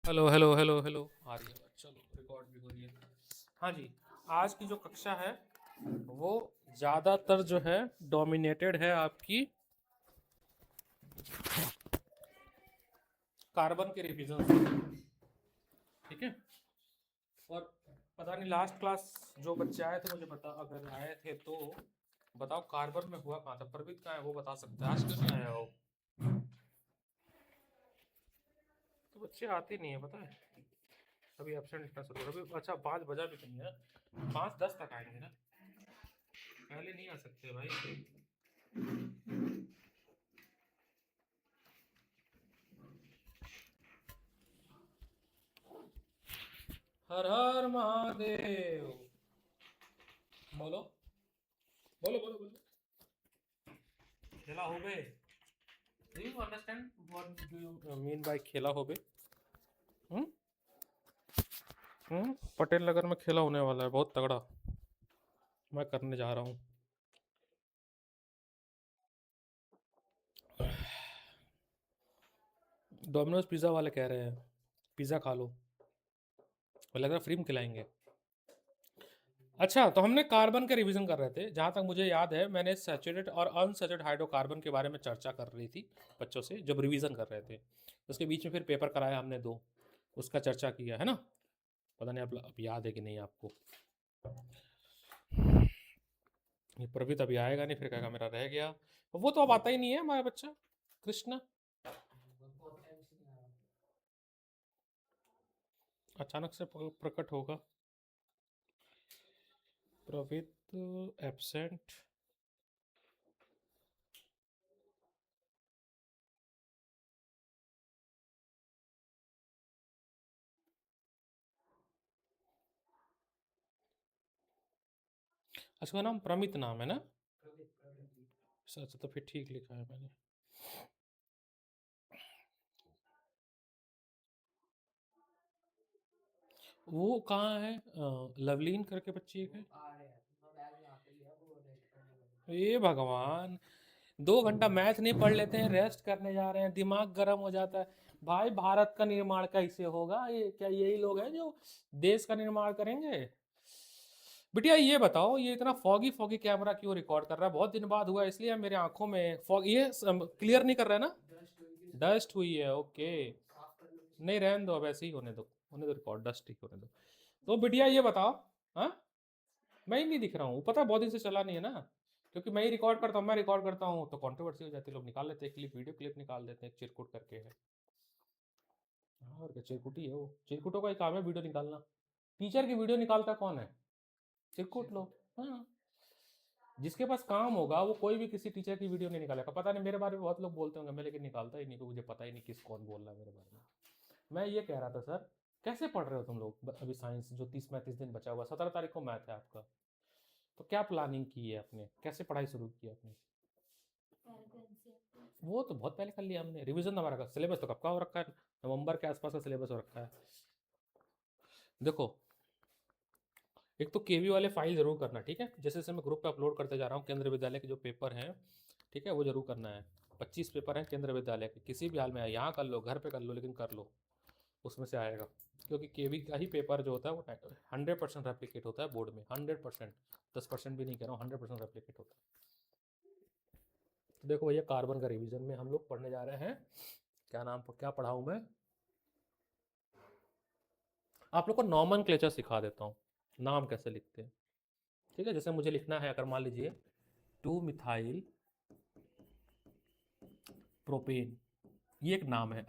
Hello hello hello hello आ रही है, चलो रिकॉर्ड भी हो रही है। हाँ जी। आज की जो कक्षा है वो ज़्यादातर जो है डोमिनेटेड है आपकी कार्बन के रिवीजन से। ठीक है। और पता नहीं लास्ट क्लास जो बच्चे आए थे, मुझे पता अगर आए थे तो बताओ कार्बन में हुआ कहाँ था। प्रवीत कहाँ है, वो बता सकता है। आज क्यों नहीं आया वो? तो बच्चे आते नहीं है, पता है। अभी एबसेंट लिखना शुरू करो अभी। अच्छा 5 बजा भी नहीं है, 5:10 तक आएंगे ना, पहले नहीं आ सकते भाई। हर हर महादेव। बोलो बोलो बोलो बोलो। खेला हो बे। Do you understand what do you mean by खेला हो बे? हम्म। पटेल नगर में खेला होने वाला है बहुत तगड़ा। मैं करने जा रहा हूँ। डोमिनोज पिज़्ज़ा वाले कह रहे हैं पिज़्ज़ा खा लो। मुझे लग रहा है फ्री में खिलाएंगे। अच्छा, तो हमने कार्बन का रिवीजन कर रहे थे। जहाँ तक मुझे याद है मैंने सैचुरेटेड और अनसैचुरेटेड हाइड्रोकार्बन के बारे में चर्चा कर रही थी बच्चों से जब रिवीजन कर रहे थे। उसके बीच में फिर पेपर कराया हमने 2, उसका चर्चा किया है ना। पता नहीं अब याद है कि नहीं आपको। ये प्रवीत अभी आएगा नहीं, फिर कहेगा मेरा रह गया। वो तो अब आता ही नहीं है हमारा बच्चा कृष्ण। अचानक से प्रकट होगा। प्रवीत एब्सेंट। उसका नाम प्रमित नाम है ना? सच तो फिर ठीक लिखा है मैंने। वो कहाँ है? लवलीन करके बच्ची एक है। ये भगवान, 2 घंटा मैथ नहीं पढ़ लेते हैं, रेस्ट करने जा रहे हैं, दिमाग गर्म हो जाता है। भाई भारत का निर्माण कैसे होगा? ये क्या यही लोग हैं जो देश का निर्माण करेंगे? बिटिया ये बताओ, ये इतना फॉगी फॉगी कैमरा क्यों रिकॉर्ड कर रहा है? बहुत दिन बाद हुआ इसलिए मेरे आंखों में फॉग, ये क्लियर नहीं कर रहा है ना? डस्ट हुई है, ओके। नहीं रहने दो, अब ऐसे ही होने दो रिकॉर्ड, डस्ट ही होने दो। तो बिटिया ये बताओ। हाँ, मैं ही नहीं दिख रहा हूँ, पता है बहुत दिन से चला नहीं है ना, क्योंकि मैं ही रिकॉर्ड करता हूँ। मैं रिकॉर्ड करता हूँ तो कंट्रोवर्सी हो जाती है, लोग निकाल लेते हैं क्लिप, वीडियो क्लिप निकाल देते हैं, चिरकुट करके है। हाँ, और क्या चिरकुटी है वो। चिरकुटों का ही काम है वीडियो निकालना। टीचर की वीडियो निकालता कौन है? चिरकुट लोग। हाँ, जिसके पास काम होगा वो कोई भी किसी टीचर की वीडियो नहीं निकालेगा। पता नहीं मेरे बारे में बहुत लोग बोलते होंगे, मैं लेकिन निकालता ही नहीं, क्योंकि मुझे पता ही नहीं किस कौन बोल रहा है मेरे बारे में। मैं ये कह रहा था सर, कैसे पढ़ रहे हो तुम लोग अभी साइंस, जो 30-35 दिन बचा हुआ, 17 तारीख को मैथ है आपका, तो क्या प्लानिंग की है आपने, कैसे पढ़ाई शुरू की है आपने? वो तो बहुत पहले कर लिया हमने, रिवीजन हमारा का सिलेबस तो कब का हो रखा है, नवंबर के आसपास का सिलेबस हो रखा है। देखो, एक तो केवी वाले फाइल जरूर करना, ठीक है? जैसे जैसे मैं ग्रुप पे अपलोड करते जा रहा हूँ, केंद्र विद्यालय के जो पेपर हैं, ठीक है, वो जरूर करना है। 25 पेपर हैं केंद्र विद्यालय के, किसी भी हाल में आए, यहाँ कर लो घर पे कर लो, लेकिन कर लो, उसमें से आएगा। क्योंकि केवी का ही पेपर जो होता है वो 100% रेप्लीकेट होता है बोर्ड में, 100%। 10% भी नहीं कह रहा हूँ, 100% रेप्लीकेट होता है। तो देखो भैया, कार्बन का रिवीजन में हम लोग पढ़ने जा रहे हैं, क्या नाम क्या पढ़ाऊँ मैं? आप लोग को नॉमन क्लेचर सिखा देता हूँ, नाम कैसे लिखते हैं। ठीक है, जैसे मुझे लिखना है, अगर मान लीजिए 2 मिथाइल प्रोपेन, ये एक नाम है,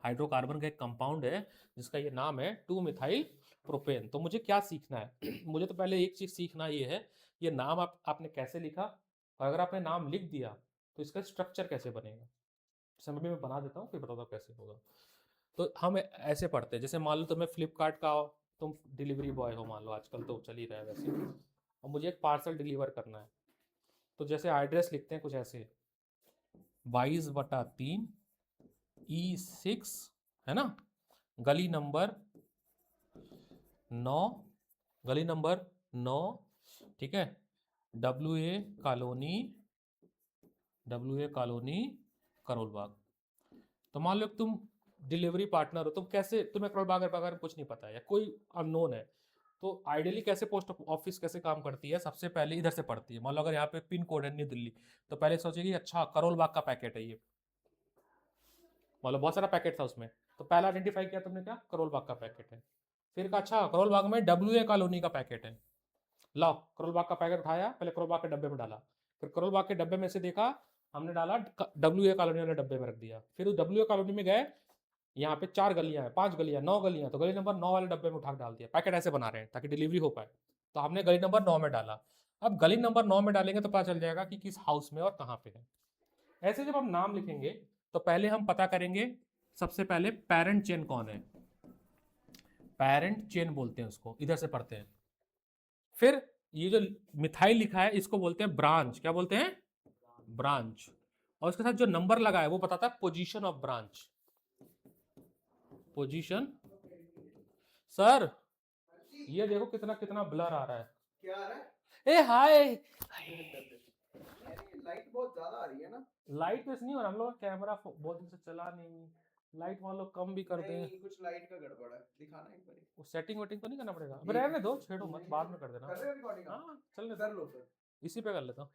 हाइड्रोकार्बन का एक कंपाउंड है जिसका ये नाम है 2 मिथाइल प्रोपेन। तो मुझे क्या सीखना है? मुझे तो पहले एक चीज सीखना ये है, ये नाम आपने कैसे लिखा, और अगर आपने नाम लिख दिया तो इसका स्ट्रक्चर कैसे बनेगा। समय भी मैं बना देता हूँ, फिर बताता हूँ कैसे होगा। तो हम ऐसे पढ़ते हैं, जैसे मान लो तुम्हें फ्लिपकार्ट का, तुम डिलीवरी बॉय हो मान लो, आजकल तो चल ही रहा है वैसे, और मुझे एक पार्सल डिलीवर करना है। तो जैसे एड्रेस लिखते हैं कुछ ऐसे, 22/3 E6, है ना, गली नंबर 9, गली नंबर 9, ठीक है, W A colony, W A colony, Karol Bagh. तो मान लो तुम डिलीवरी पार्टनर हो, तुम कैसे, तुम्हें करोल बाग के बारे में कुछ नहीं पता है या कोई अननोन है, तो आइडियली कैसे पोस्ट ऑफिस कैसे काम करती है, सबसे पहले इधर से पढ़ती है। मान लो अगर यहाँ पे पिन कोड है न्यू दिल्ली, तो पहले सोचेगी अच्छा करोल बाग का पैकेट है ये, मान लो बहुत सारा पैकेट था उसमें, तो पहला आइडेंटिफाई किया तुमने क्या, करोल बाग का पैकेट है। फिर कहा अच्छा करोल बाग में WA कॉलोनी का पैकेट है, लाओ करोल बाग का पैकेट उठाया, पहले करोल बाग के डब्बे में डाला, फिर करोल बाग के डब्बे में से देखा, हमने डाला WA कॉलोनी वाले डब्बे में रख दिया, फिर उस WA कॉलोनी में गए, यहाँ पे 4 गलियां हैं, 5 गलियां, 9 गलियां, तो गली नंबर 9 वाले डब्बे में उठा के डाल दिया। पैकेट ऐसे बना रहे हैं ताकि डिलीवरी हो पाए, तो हमने गली नंबर 9 में डाला। अब गली नंबर 9 में डालेंगे तो पता चल जाएगा कि किस हाउस में और कहाँ पे है। ऐसे जब हम नाम लिखेंगे तो पहले हम पता करेंगे, सबसे पहले पेरेंट चेन कौन है, पेरेंट चेन बोलते हैं उसको, इधर से पढ़ते हैं। फिर ये जो मिथाइल लिखा है इसको बोलते हैं ब्रांच, क्या बोलते हैं, ब्रांच। और उसके साथ जो नंबर लगा है वो बताता है position of branch, position. Sir ये देखो कितना कितना ब्लर आ रहा है, क्या आ रहा है? ए हाय, लाइट बहुत ज्यादा आ रही है ना। लाइट तो नहीं हो रहा, हम लोग कैमरा बहुत दिन से चला नहीं, लाइट मान लो कम भी कर दें, कुछ लाइट का गड़बड़ है, दिखाना एक बार। वो सेटिंग वेटिंग तो नहीं करना पड़ेगा, अब रहने दो, छेड़ो मत, बाद में कर देना। कर रहे हो रिकॉर्डिंग? हाँ चल कर लो फिर, इसी पे कर लेता हूँ।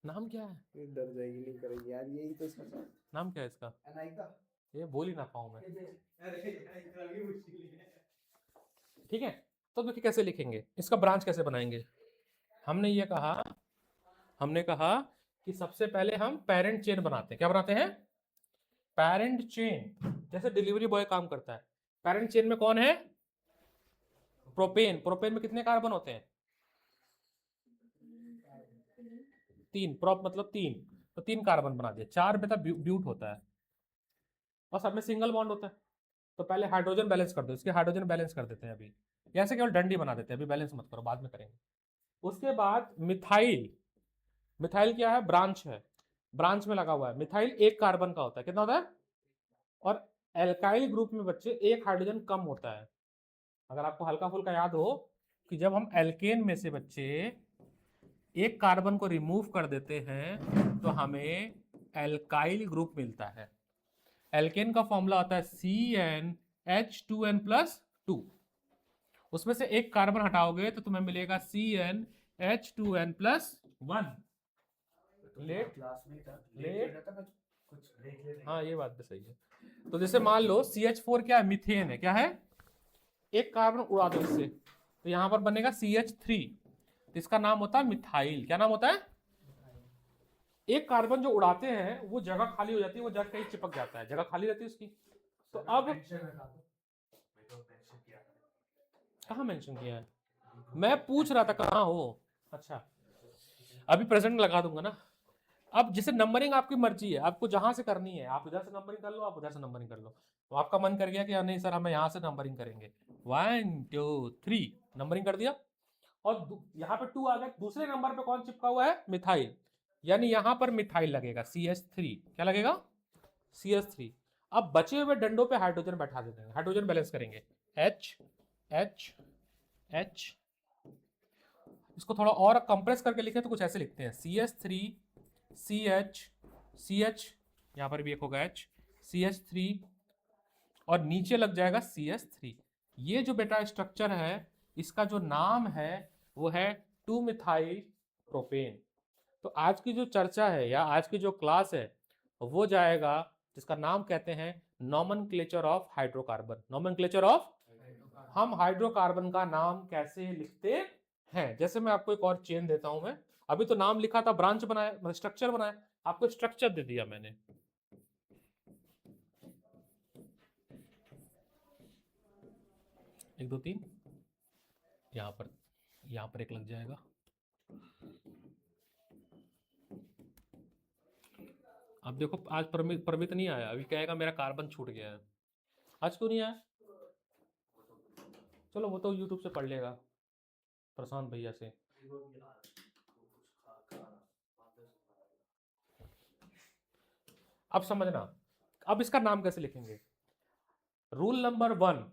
नाम क्या है, डर जाएगी, नहीं करेगी यार, यही तो इसका नाम क्या है इसका, अनाइका। ये बोल ही ना पाऊँ मैं। अरे अनाइका भी मुश्किल है। ठीक है, तो देखिए कैसे लिखेंगे, इसका ब्रांच कैसे बनाएंगे। हमने ये कहा, हमने कहा कि सबसे पहले हम पेरेंट चेन बनाते हैं, क्या बनाते हैं, पेरेंट चेन। जैसे डिलीवरी बॉय काम करता है, पेरेंट चेन में कौन है, प्रोपेन। प्रोपेन में कितने कार्बन होते हैं, 3, प्रोप मतलब 3, तो 3 कार्बन बना दिया। 4 में तो ब्यूट होता है और सब में सिंगल बॉन्ड होता है, तो पहले हाइड्रोजन बैलेंस कर दो, इसके हाइड्रोजन बैलेंस कर देते हैं अभी, ऐसे केवल डंडी बना देते हैं, अभी बैलेंस मत करो, बाद में करेंगे। उसके बाद मिथाइल, मिथाइल क्या है, ब्रांच है, ब्रांच में लगा हुआ है। मिथाइल 1 कार्बन का होता है, कितना होता है, और एल्काइल ग्रुप में बच्चे 1 हाइड्रोजन कम होता है। अगर आपको हल्का फुल्का याद हो कि जब हम एल्केन में से बच्चे 1 कार्बन को रिमूव कर देते हैं तो हमें एल्काइल ग्रुप मिलता है। एल्केन का फॉर्मूला होता है CnH2n+2, उसमें से 1 कार्बन हटाओगे तो तुम्हें मिलेगा CnH2n+1। लेट हाँ ये बात भी सही है। तो जैसे मान लो CH4 क्या है, मीथेन है, क्या है, 1 कार्बन उड़ा दो इससे, तो यहां पर बनेगा CH3, तो इसका नाम होता है मिथाइल। क्या नाम होता है, 1 कार्बन जो उड़ाते हैं वो जगह खाली हो जाती है, वो जगह कहीं चिपक जाता है, जगह खाली रहती है उसकी। तो अब कहाँ मेंशन किया है, मैं पूछ रहा था कहाँ हो, अच्छा अभी प्रेजेंट लगा दूंगा ना। अब जैसे नंबरिंग आपकी मर्जी है, आपको जहां से करनी है, आप इधर से नंबरिंग कर लो, आप उधर से नंबरिंग कर लो। तो आपका मन कर गया कि नहीं सर हमें यहाँ से नंबरिंग करेंगे, 1 2 3 नंबरिंग कर दिया, और यहाँ पे 2 आ गया, दूसरे नंबर पे कौन चिपका हुआ है, मिथाइल, यानी यहाँ पर मिथाइल लगेगा CH3, क्या लगेगा, CH3। अब बचे हुए डंडों पे हाइड्रोजन बैठा देंगे, हाइड्रोजन बैलेंस करेंगे, H H H, इसको थोड़ा और कंप्रेस करके लिखें तो कुछ ऐसे लिखते हैं, CH3 CH CH, यहां पर भी एक होगा H, CH3 और नीचे लग जाएगा CH3। ये जो बेटा स्ट्रक्चर है इसका जो नाम है वो है 2 मिथाइल प्रोपेन। तो आज की जो चर्चा है या आज की जो क्लास है वो जाएगा जिसका नाम कहते हैं nomenclature of hydrocarbon. Nomenclature of, हम हाइड्रोकार्बन का नाम कैसे लिखते हैं। जैसे मैं आपको एक और चेन देता हूं, मैं अभी तो नाम लिखा था, ब्रांच बनाया, मतलब स्ट्रक्चर बनाया, आपको स्ट्रक्चर दे दिया मैंने। 1 2 3, यहाँ पर एक लग जाएगा। अब देखो आज परमित नहीं आया, अभी कहेगा मेरा कार्बन छूट गया है। आज क्यों नहीं आया, चलो वो तो यूट्यूब से पढ़ लेगा प्रशांत भैया से। अब समझना, अब इसका नाम कैसे लिखेंगे। Rule number 1,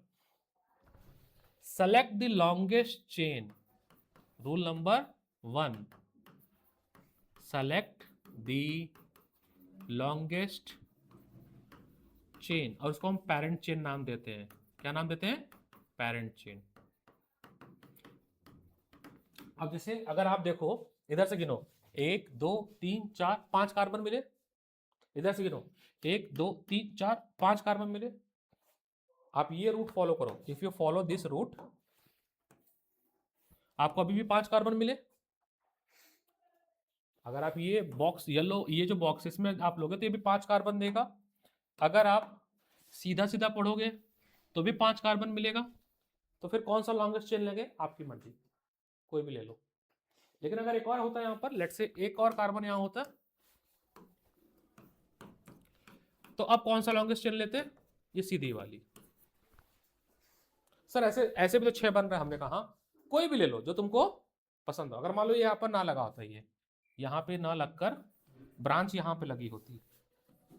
select the longest chain. Rule number 1, select the longest chain, और उसको हम पेरेंट चेन नाम देते हैं। क्या नाम देते हैं? Parent chain. अब जैसे अगर आप देखो, इधर से गिनो, 1 2 3 4 5 कार्बन मिले। इधर से गिनो, 1 2 3 4 5 कार्बन मिले। आप ये रूट फॉलो करो, if you follow this route, आपको अभी भी 5 कार्बन मिले। अगर आप ये बॉक्स येलो, ये जो बॉक्स इसमें आप लोगे तो ये भी 5 कार्बन देगा। अगर आप सीधा सीधा पढ़ोगे तो भी 5 कार्बन मिलेगा। तो फिर कौन सा लॉन्गेस्ट चेन लेंगे? आपकी मर्जी, कोई भी ले लो। लेकिन अगर एक और होता है यहाँ पर, लेट्स से एक और कार्बन यहाँ होता, तो अब कौन सा लॉन्गेस्ट चेन लेते? ये सीधी वाली। सर ऐसे ऐसे भी तो 6 बन रहा है। हमने कहा कोई भी ले लो जो तुमको पसंद हो। अगर मान लो ये यहाँ पर ना लगा होता, ये यहाँ पे ना लगकर ब्रांच यहाँ पे लगी होती,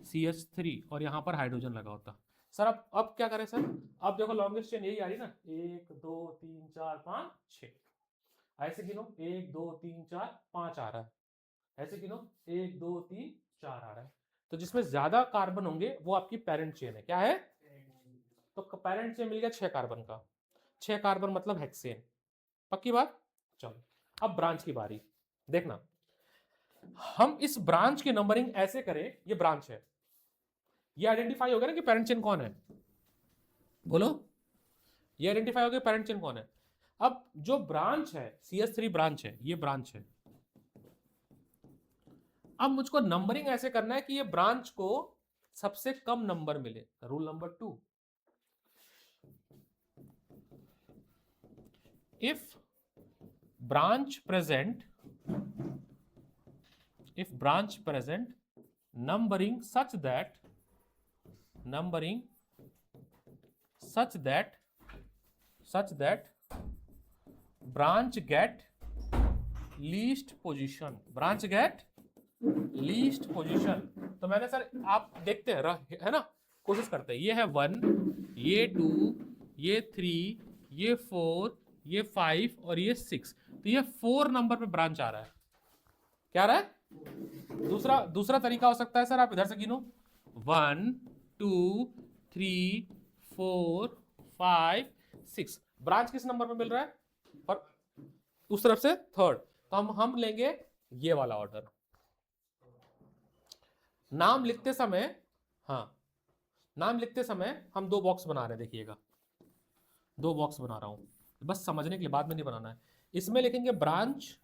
CH3, और यहाँ पर हाइड्रोजन लगा होता। सर अब क्या करें सर? अब देखो लॉन्गेस्ट चेन यही आ रही ना, 1 2 3 4 5 6। ऐसे गिनो, 1 2 3 4 5 आ रहा है। ऐसे गिनो, 1 2 3 4 आ रहा है। तो जिसमें ज्यादा कार्बन होंगे वो आपकी पेरेंट चेन है। क्या है? तो पेरेंट चेन मिल गया 6 कार्बन का। 6 कार्बन मतलब हेक्सेन। पक्की बात? चलो अब ब्रांच की बारी। देखना, हम इस ब्रांच की नंबरिंग ऐसे करें, ये ब्रांच है, ये आइडेंटिफाई हो गया ना कि पेरेंट चेन कौन है? बोलो, ये आइडेंटिफाई हो गया पेरेंट चेन कौन है। अब जो ब्रांच है, CH3 ब्रांच है, ये ब्रांच है। अब मुझको नंबरिंग ऐसे करना है कि ये ब्रांच को सबसे कम नंबर मिले। Rule number 2, if branch present numbering such that branch get least position, तो मैंने सर, आप देखते हैं है ना, कोशिश करते हैं। ये है 1, ये 2, ये 3, ये 4, ये 5 और ये 6। तो ये 4 नंबर पे ब्रांच आ रहा है। क्या आ रहा है? दूसरा तरीका हो सकता है सर, आप इधर से गिनो, 1 2 3 4 5 6। ब्रांच किस नंबर पे मिल रहा है? और उस तरफ से थर्ड। तो हम लेंगे ये वाला ऑर्डर। नाम लिखते समय, हाँ, नाम लिखते समय हम 2 बॉक्स बना रहे हैं। देखिएगा, 2 बॉक्स बना रहा हूं, बस समझने के लिए, बाद में नहीं बनाना है। इसमें लिखेंगे ब्रांच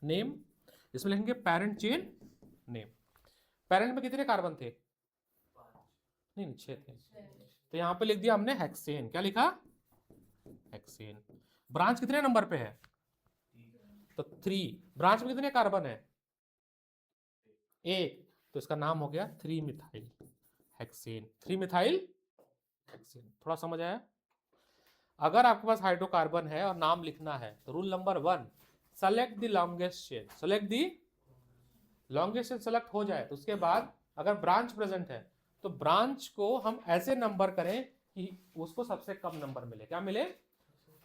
नेम, इसमें लिखेंगे पेरेंट चेन नेम। पेरेंट में कितने कार्बन थे? नहीं 6 थे। तो यहां पे लिख दिया हमने हेक्सेन। क्या लिखा? हेक्सेन। ब्रांच कितने नंबर पे है? तो 3। ब्रांच में कितने कार्बन है? 1। तो इसका नाम हो गया 3 मिथाइल हेक्सेन। 3 methyl hexane. थोड़ा समझ आया? अगर आपके पास हाइड्रोकार्बन है और नाम लिखना है तो rule number 1, select the longest chain. Select the longest chain select हो जाए तो उसके बाद अगर ब्रांच प्रेजेंट है तो ब्रांच को हम ऐसे नंबर करें कि उसको सबसे कम नंबर मिले। क्या मिले?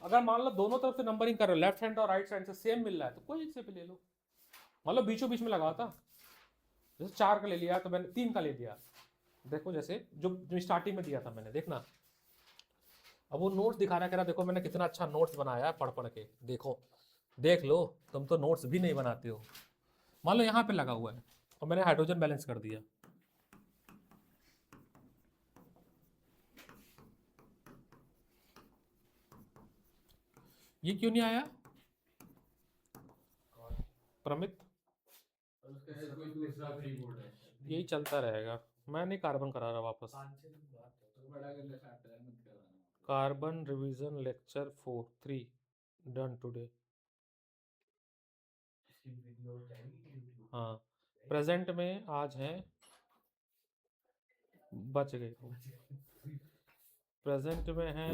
अगर मान लो दोनों तरफ से नंबरिंग कर रहे हो, लेफ्ट हैंड और राइट साइड से सेम मिल रहा है, तो कोई एक से भी ले लो। मान लो बीचों बीच में लगा था, जैसे 4 का ले लिया तो मैंने 3 का ले लिया। देखो जैसे जो स्टार्टिंग में दिया था मैंने, देखना। अब वो नोट्स दिखा रहा, कह रहा देखो मैंने कितना अच्छा नोट्स बनाया है पढ़ पढ़ के, देखो देख लो, तुम तो नोट्स भी नहीं बनाते हो। मान लो यहाँ पे लगा हुआ है और मैंने हाइड्रोजन बैलेंस कर दिया। ये क्यों नहीं आया प्रमित? यही चलता रहेगा, मैं नहीं कार्बन करा रहा वापस। Carbon revision lecture 3 done today. हाँ, प्रेजेंट में आज है, बच गए। प्रेजेंट में है,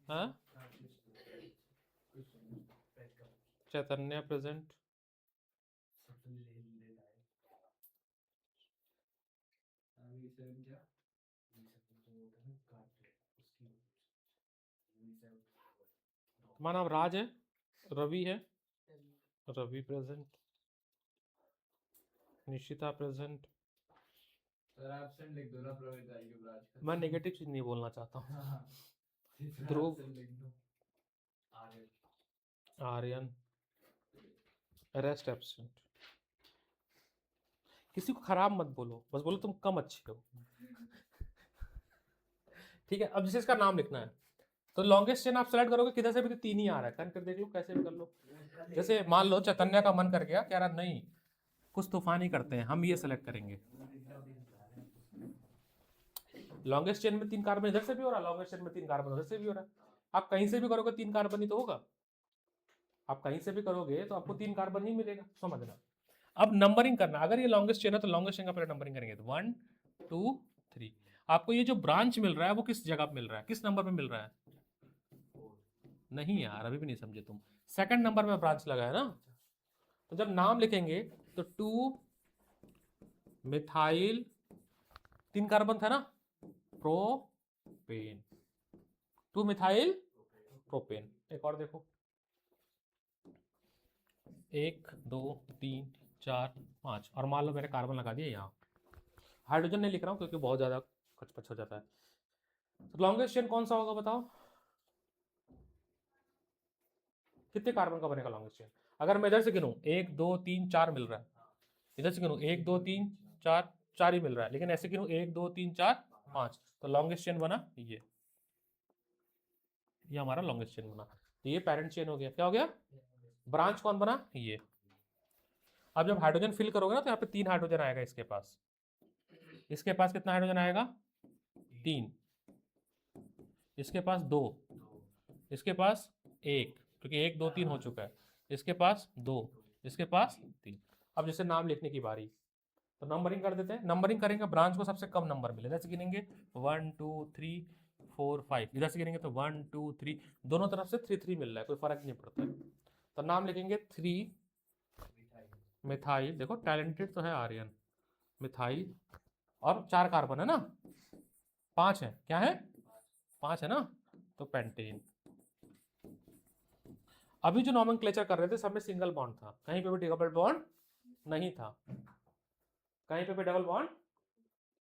हाँ, चैतन्य प्रेजेंट, तुम्हारा नाम राज है, रवि है, Ravi present, Nishita present, sir absent लिख दो ना प्रवीण भाई के ब्रांच का। मैं नेगेटिव चीज नहीं बोलना चाहता हूँ। हाँ, ध्रुव, absent लिख दो। आर्यन। Aryan, rest absent. किसी को खराब मत बोलो, बस बोलो तुम कम अच्छे हो। ठीक है, अब जैसे इसका नाम लिखना है तो लॉन्गेस्ट चेन आप सेलेक्ट करोगे, किधर से भी तो 3 ही आ रहा है, कर देख लो कैसे भी कर लो। जैसे मान लो चैतन्य का मन कर गया, कह रहा नहीं कुछ तूफानी करते हैं, हम ये सेलेक्ट करेंगे। लॉन्गेस्ट चेन में 3 कार्बन इधर से भी हो रहा है, लॉन्गेस्ट चेन में 3 कार्बन उधर से भी हो रहा है। आप कहीं से भी करोगे 3 कार्बन ही तो होगा, आप कहीं से भी करोगे तो आपको 3 कार्बन ही मिलेगा, समझना। अब नंबरिंग करना, अगर ये लॉन्गेस्ट चेन है तो लॉन्गेस्ट चेन का पहले नंबरिंग करेंगे, तो 1 2 3। आपको ये जो ब्रांच मिल रहा है वो किस जगह पे मिल रहा है, किस नंबर पे मिल रहा है? नहीं यार, अभी भी नहीं समझे तुम। सेकंड नंबर में ब्रांच लगा है ना, तो जब नाम लिखेंगे तो 2 मिथाइल, 3 कार्बन था ना, प्रोपेन, 2 मिथाइल प्रोपेन। एक और देखो, 1 2 3 4 5, और मान लो मैंने कार्बन लगा दिया यहाँ। हाइड्रोजन नहीं लिख रहा हूँ क्योंकि बहुत ज्यादा खचपच हो जाता है। तो लॉन्गेस्ट चेन कौन सा होगा बताओ, कितने कार्बन का बनेगा लॉन्गेस्ट चेन? अगर मैं इधर से गिनूं 1 2 3 4 मिल रहा है, इधर से गिनूं 1 2 3 4, 4 ही मिल रहा है, लेकिन ऐसे गिनूं 1 2 3 4 5, तो लॉन्गेस्ट चेन बना ये हमारा लॉन्गेस्ट चेन बना। तो ये पेरेंट चेन हो गया, क्या हो गया? ब्रांच कौन बना? ये। अब जब हाइड्रोजन फिल करोगे ना तो यहाँ पे 3 हाइड्रोजन आएगा इसके पास, इसके पास कितना हाइड्रोजन आएगा? 3, इसके पास 2, इसके पास 1, क्योंकि 1 2 3 हो चुका है, इसके पास 2, इसके पास 3। अब जैसे नाम लिखने की बारी, तो नंबरिंग कर देते हैं। नंबरिंग करेंगे, ब्रांच को सबसे कम नंबर मिले, जैसे गिनेंगे 1 2 3 4 5, इधर से गिनेंगे तो 1 2 3, दोनों तरफ से 3 3 मिल रहा है, कोई फर्क नहीं पड़ता है। तो नाम लिखेंगे 3 मिथाइल, देखो टैलेंटेड तो है आर्यन, मिथाइल, और 4 कार्बन है ना, 5 है, क्या है? 5 है ना, तो पेंटेन। अभी जो नॉमेनक्लेचर कर रहे थे सब में सिंगल बॉन्ड था, कहीं पे भी डबल बॉन्ड नहीं था, कहीं पे भी डबल बॉन्ड।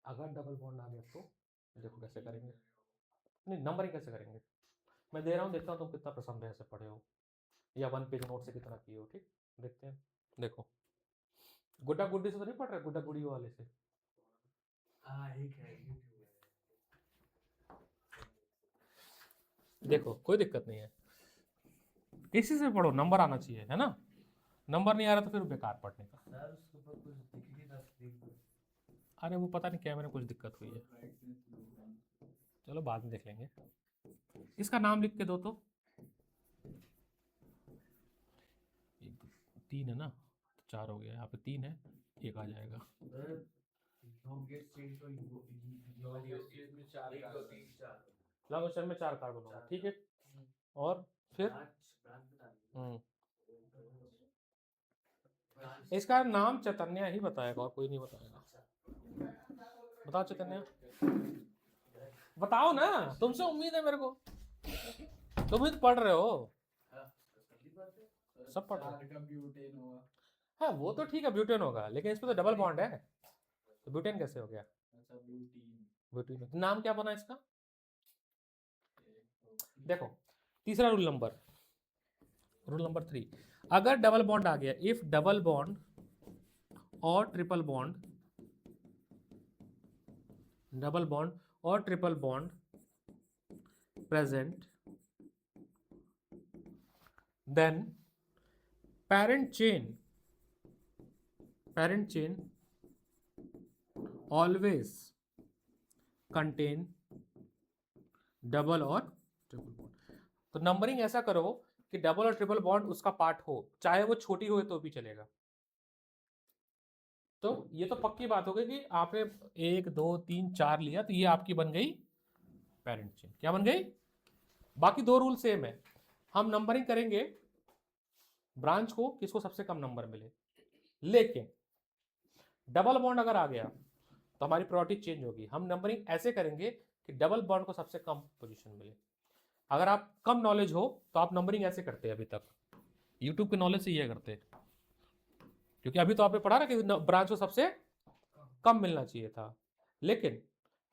अगर डबल बॉन्ड आ गया तो देखो कैसे करेंगे, नहीं नंबरिंग कैसे करेंगे, मैं दे रहा हूँ, देखता हूँ तुम कितना पसंद है, ऐसे पढ़े हो या 1 पेज नोट से कितना किए हो। ठीक, देखते हैं। देखो गुड्डा गुड्डी से तो नहीं पढ़ रहे, गुड्डा गुड़ी वाले से। देखो कोई दिक्कत नहीं है, किसी से पढ़ो, नंबर आना चाहिए, है ना। नंबर नहीं आ रहा तो फिर बेकार पढ़ने का। अरे वो पता नहीं कैमरे में कुछ दिक्कत हुई है, चलो बाद में देख लेंगे। इसका नाम लिख के दो तो, 3 है ना, तो 4 हो गया, यहाँ पे 3 है, 1 आ जाएगा। लॉन्ग में 4 कार्बन होगा, ठीक है। और फिर इसका नाम चैतन्य ही बताएगा और कोई नहीं बताएगा। बताओ चैतन्य, बताओ ना, तुमसे उम्मीद है मेरे को, तुम भी तो पढ़ रहे हो, सब पढ़ रहे हो। हाँ वो तो ठीक है, ब्यूटेन होगा, लेकिन इस पे तो डबल बॉन्ड है, तो ब्यूटेन कैसे हो गया? ब्यूटेन, नाम क्या बना इसका? देखो तीसरा रूल नंबर, रूल नंबर 3, अगर डबल बॉन्ड आ गया, इफ डबल बॉन्ड और ट्रिपल बॉन्ड, डबल बॉन्ड और triple bond present, then parent chain always contain double और ट्रिपल बॉन्ड। तो नंबरिंग ऐसा करो कि डबल और ट्रिपल बॉन्ड उसका पार्ट हो, चाहे वो छोटी हो तो भी चलेगा। तो ये तो पक्की बात हो गई कि आपने 1 2 3 4 लिया, तो ये आपकी बन गई पेरेंट चेन। क्या बन गई? बाकी 2 रूल सेम है, हम नंबरिंग करेंगे ब्रांच को किसको सबसे कम नंबर मिले, लेकिन डबल बॉन्ड अगर आ गया तो हमारी प्रायोरिटी चेंज होगी। हम नंबरिंग ऐसे करेंगे कि डबल बॉन्ड को सबसे कम पोजीशन मिले। अगर आप कम नॉलेज हो तो आप नंबरिंग ऐसे करते हैं, अभी तक यूट्यूब के नॉलेज से ये करते हैं, क्योंकि अभी तो आपने पढ़ा ना कि ब्रांच को सबसे कम मिलना चाहिए था, लेकिन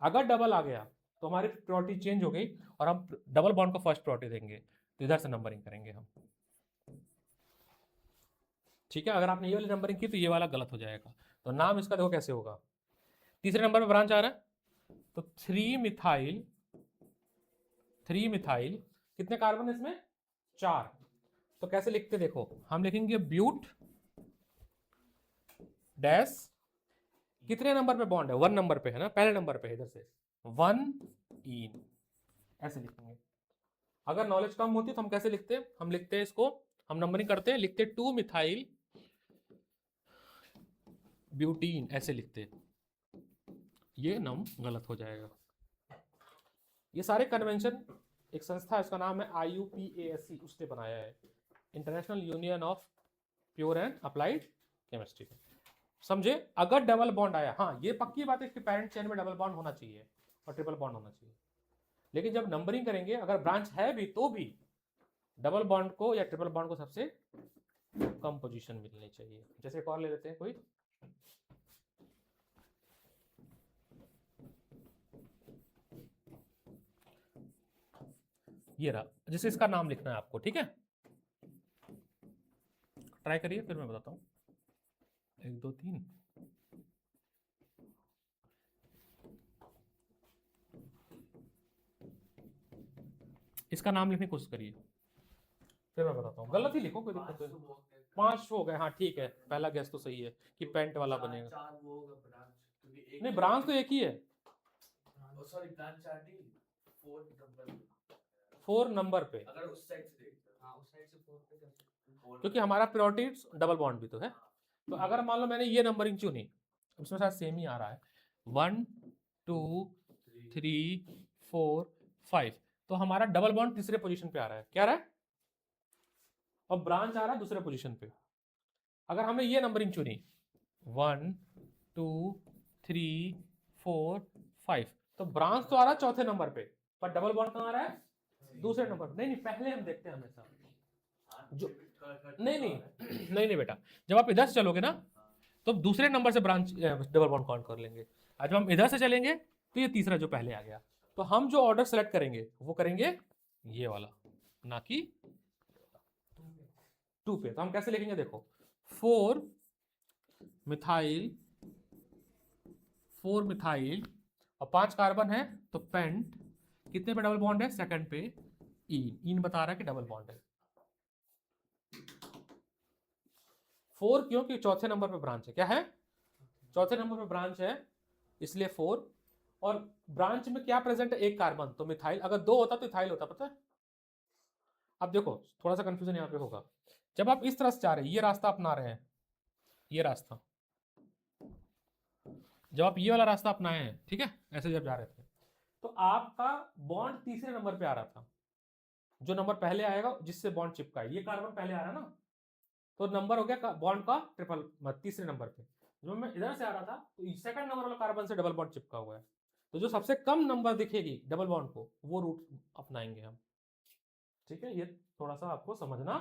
अगर डबल आ गया तो हमारी प्रायोरिटी चेंज हो गई और हम डबल बॉन्ड को फर्स्ट प्रायोरिटी देंगे, तो इधर से नंबरिंग करेंगे हम। ठीक है, अगर आपने ये वाली नंबरिंग की तो ये वाला गलत हो जाएगा। तो नाम इसका देखो कैसे होगा। तीसरे नंबर पे ब्रांच आ रहा है तो 3 मिथाइल कितने कार्बन है इसमें? 4। तो कैसे लिखते देखो, हम लिखेंगे ब्यूट डैश, कितने नंबर पे बॉन्ड है? 1 नंबर पे है ना, पहले नंबर पे है, इधर से 1 इन, ऐसे लिखेंगे। अगर नॉलेज कम होती है तो हम कैसे लिखते हैं? हम लिखते हैं इसको, हम नंबरिंग करते हैं, लिखते 2 मिथाइल ब्यूटीन, ऐसे लिखते हैं। ये नाम गलत हो जाएगा। ये सारे कन्वेंशन एक संस्था है, उसका नाम है IUPAC, उसने बनाया है, international union of pure and applied chemistry. समझे? अगर डबल बॉन्ड आया, हाँ ये पक्की बात है कि पेरेंट चेन में डबल बॉन्ड होना चाहिए और ट्रिपल बॉन्ड होना चाहिए, लेकिन जब नंबरिंग करेंगे अगर ब्रांच है भी तो भी डबल बॉन्ड को या ट्रिपल बॉन्ड को सबसे कम पोजीशन मिलनी चाहिए। जैसे एक और ले लेते हैं कोई, ये रहा, जैसे इसका नाम लिखना है आपको, ठीक है? ट्राई करिए फिर मैं बताता हूँ। 1 2 3, इसका नाम लिखने की कोशिश करिए, फिर मैं बताता हूँ। गलत ही लिखो, कोई दिक्कत नहीं। 5 हो गए, हाँ ठीक है, पहला गैस तो सही है कि पेंट वाला बनेगा। 4 वो होगा ब्रांच, क्योंकि नहीं, ब्रांच तो एक ही है। सॉरी ब्रांच 4 नहीं, 4 नंबर 4 नंबर पे, अगर उस साइड से देखते हैं, हाँ उस साइड से 4 पे कैसे, क्योंकि हमारा प्रायोरिटी डबल बॉन्ड भी तो है। तो अगर मान लो मैंने ये नंबरिंग चुनी, उसमें शायद सेम ही आ रहा है, 1 2 3 4 5, तो हमारा डबल बॉन्ड तीसरे पोजीशन पे आ रहा है। क्या आ रहा है? और ब्रांच आ रहा है दूसरे पोजीशन पे। अगर हमने ये नंबरिंग चुनी 1 2 3 4 5, तो ब्रांच तो आ रहा है चौथे नंबर पे, पर डबल बॉन्ड कहाँ आ रहा है? दूसरे नंबर पे। नहीं पहले हम देखते हैं हमेशा जो, नहीं बेटा, जब आप इधर से चलोगे ना तो दूसरे नंबर से ब्रांच डबल बॉन्ड काउंट कर लेंगे। आज जब हम इधर से चलेंगे तो ये तीसरा जो पहले आ गया, तो हम जो ऑर्डर सेलेक्ट करेंगे वो करेंगे ये वाला, ना कि 2 पे। तो हम कैसे लिखेंगे देखो, 4 मिथाइल और 5 कार्बन है, तो पेंट कितने पे डबल बॉन्ड है? सेकंड पे इन बता रहा है कि डबल बॉन्ड है। 4 क्योंकि चौथे नंबर पे ब्रांच है। क्या है? चौथे नंबर पे ब्रांच है, इसलिए 4। और ब्रांच में क्या प्रेजेंट है? एक कार्बन, तो मिथाइल। अगर 2 होता तो इथाइल होता, पता है? अब देखो थोड़ा सा कंफ्यूजन यहाँ पे होगा, जब आप इस तरह से जा रहे हैं, ये रास्ता अपना रहे हैं, ये रास्ता, जब आप ये वाला रास्ता अपनाए हैं, ठीक है, ऐसे जब जा रहे थे, तो आपका बॉन्ड तीसरे नंबर पे आ रहा था। जो नंबर पहले आएगा जिससे बॉन्ड चिपका है, ये कार्बन पहले आ रहा है ना, तो नंबर हो गया बॉन्ड का ट्रिपल, तीसरे नंबर पे। जब मैं इधर से आ रहा था तो सेकंड नंबर वाला कार्बन से डबल बॉन्ड चिपका हुआ है, तो जो सबसे कम नंबर दिखेगी डबल बॉन्ड को, वो रूट अपनाएंगे हम। ठीक है, ये थोड़ा सा आपको समझना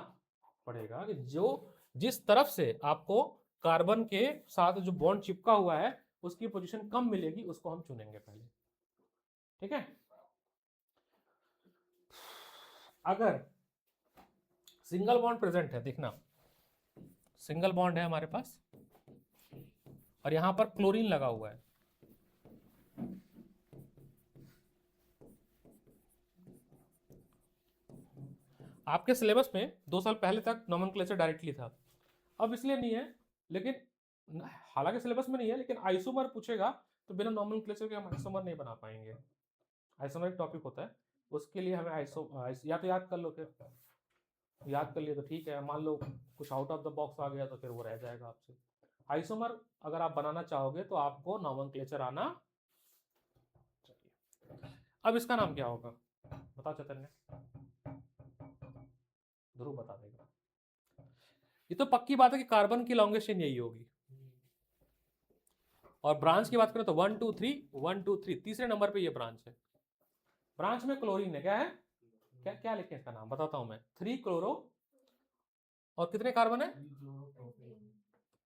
पड़ेगा कि जो जिस तरफ से आपको कार्बन के साथ जो बॉन्ड चिपका हुआ है उसकी पोजीशन कम मिलेगी, उसको हम चुनेंगे पहले। ठीक है, अगर सिंगल बॉन्ड प्रेजेंट है, देखना सिंगल बॉन्ड है हमारे पास और यहां पर क्लोरीन लगा हुआ है, आपके सिलेबस में 2 साल पहले तक नोमेनक्लेचर डायरेक्टली था, अब इसलिए नहीं है, लेकिन हालांकि सिलेबस में नहीं है, लेकिन आइसोमर पूछेगा तो बिना नोमेनक्लेचर के हम आइसोमर नहीं बना पाएंगे। आइसोमर एक टॉपिक होता है, उसके लिए हमें या तो याद कर लो, फिर याद कर लिया तो ठीक है, मान लो कुछ आउट ऑफ द बॉक्स आ गया तो फिर वो रह जाएगा आपसे। आइसोमर अगर आप बनाना चाहोगे तो आपको नोमेनक्लेचर आना चाहिए। अब इसका नाम क्या होगा बताओ चैतन्य? ध्रुव बता देगा। ये तो पक्की बात है कि कार्बन की लॉन्गेस्ट चेन यही होगी। और ब्रांच की बात करें तो 1 2 3 1 2 3, तीसरे नंबर पे ये ब्रांच है। ब्रांच में क्लोरीन है, क्या है? क्या क्या लिखें इसका नाम बताता हूं मैं, 3 क्लोरो, और कितने कार्बन है?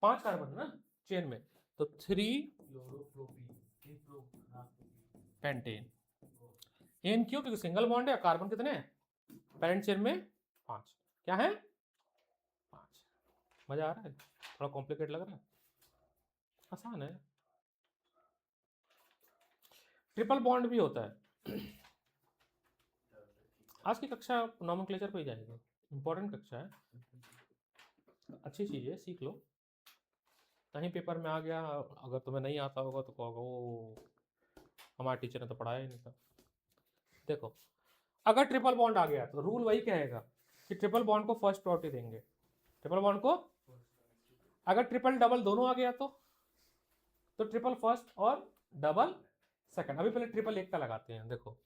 5 कार्बन है ना चेन में, तो 3 Tripro, हाँ, पेंटेन। एन क्यों? क्योंकि सिंगल बॉन्ड है, कार्बन कितने हैं? पैरेंट चेन में 5। क्या है? 5। मजा आ रहा है? थोड़ा कॉम्प्लिकेट लग रहा है? आसान है। ट्रिपल बॉन्ड भी होता है। आज की कक्षा नॉमेनक्लेचर पे ही जाएगी, इंपॉर्टेंट कक्षा है, अच्छी चीज़ है, सीख लो। कहीं पेपर में आ गया, अगर तुम्हें नहीं आता होगा तो कहोगे ओ हमारे टीचर ने तो पढ़ाया ही नहीं था। देखो, अगर ट्रिपल बॉन्ड आ गया तो रूल वही कहेगा कि ट्रिपल बॉन्ड को फर्स्ट प्रायोरिटी देंगे। ट्रिपल बॉन्ड को, अगर ट्रिपल डबल दोनों आ गया तो ट्रिपल फर्स्ट और डबल सेकंड। अभी पहले ट्रिपल एक का लगाते हैं। देखो,